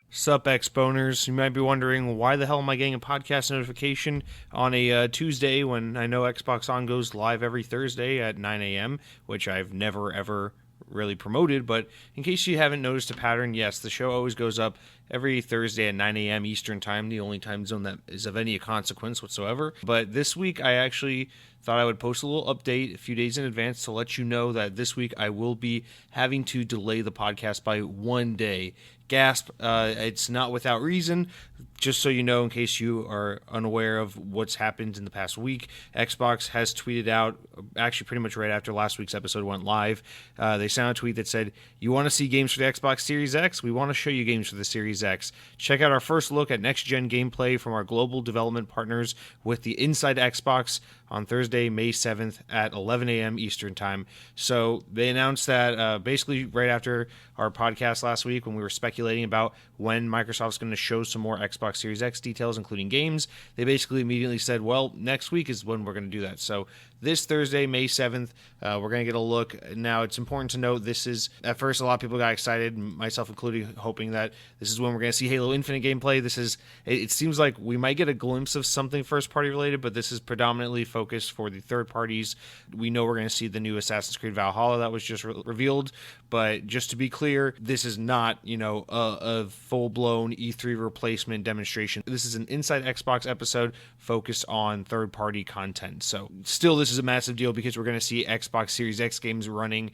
Sup, Exponers. You might be wondering, why the hell am I getting a podcast notification on a Tuesday when I know Xbox On goes live every Thursday at 9 a.m., which I've never, ever really promoted. But in case you haven't noticed a pattern, yes, the show always goes up every Thursday at 9 a.m. Eastern Time, the only time zone that is of any consequence whatsoever. But this week, I actually thought I would post a little update a few days in advance to let you know that this week I will be having to delay the podcast by one day. Gasp, it's not without reason. Just so you know, in case you are unaware of what's happened in the past week, Xbox has tweeted out, actually pretty much right after last week's episode went live, they sent out a tweet that said, "You want to see games for the Xbox Series X? We want to show you games for the Series X. Check out our first look at next-gen gameplay from our global development partners with the Inside Xbox on Thursday, May 7th at 11 a.m. Eastern Time." So they announced that basically right after our podcast last week when we were speculating about when Microsoft's going to show some more Xbox Series X details, including games, they basically immediately said, well, next week is when we're going to do that. So this Thursday, May 7th, we're going to get a look. Now, it's important to note this is, at first, a lot of people got excited, myself including, hoping that this is when we're going to see Halo Infinite gameplay. It seems like we might get a glimpse of something first-party related, but this is predominantly focused for the third parties. We know we're going to see the new Assassin's Creed Valhalla that was just revealed, but just to be clear, this is not, a full-blown E3 replacement demonstration. This is an Inside Xbox episode focused on third-party content. So still, this is a massive deal because we're going to see Xbox Series X games running.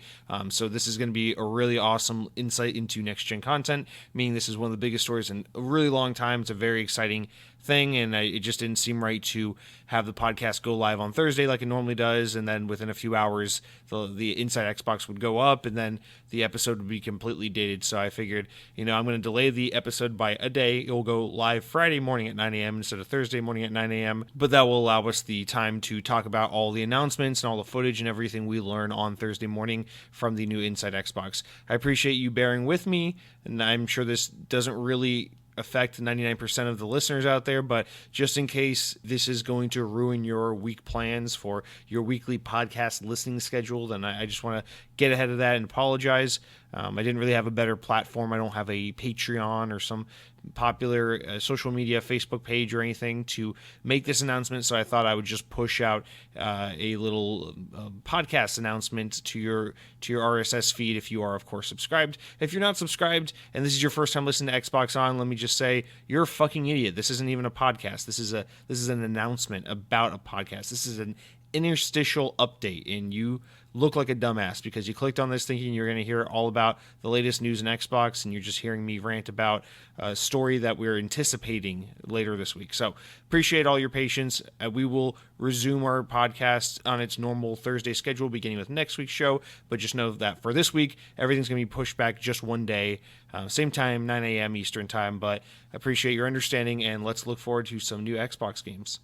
So this is going to be a really awesome insight into next-gen content, meaning this is one of the biggest stories in a really long time. It's a very exciting thing, and it just didn't seem right to have the podcast go live on Thursday like it normally does, and then within a few hours the Inside Xbox would go up, and then the episode would be completely dated. So I figured, I'm going to delay the episode by a day. It will go live Friday morning at 9 a.m. instead of Thursday morning at 9 a.m., but that will allow us the time to talk about all the announcements and all the footage and everything we learn on Thursday morning from the new Inside Xbox. I appreciate you bearing with me, and I'm sure this doesn't really affect 99% of the listeners out there, but just in case this is going to ruin your week plans for your weekly podcast listening schedule, then I just want to get ahead of that and apologize. I didn't really have a better platform. I don't have a Patreon or some popular social media Facebook page or anything to make this announcement, so I thought I would just push out a little podcast announcement to your RSS feed if you are, of course, subscribed. If you're not subscribed and this is your first time listening to Xbox On, let me just say you're a fucking idiot. This isn't even a podcast. This is an announcement about a podcast. This is an interstitial update, and you look like a dumbass because you clicked on this thinking you're going to hear all about the latest news in Xbox, and you're just hearing me rant about a story that we're anticipating later this week. So appreciate all your patience. We will resume our podcast on its normal Thursday schedule beginning with next week's show, but just know that for this week, everything's going to be pushed back just one day, same time, 9 a.m. Eastern time, but I appreciate your understanding, and let's look forward to some new Xbox games.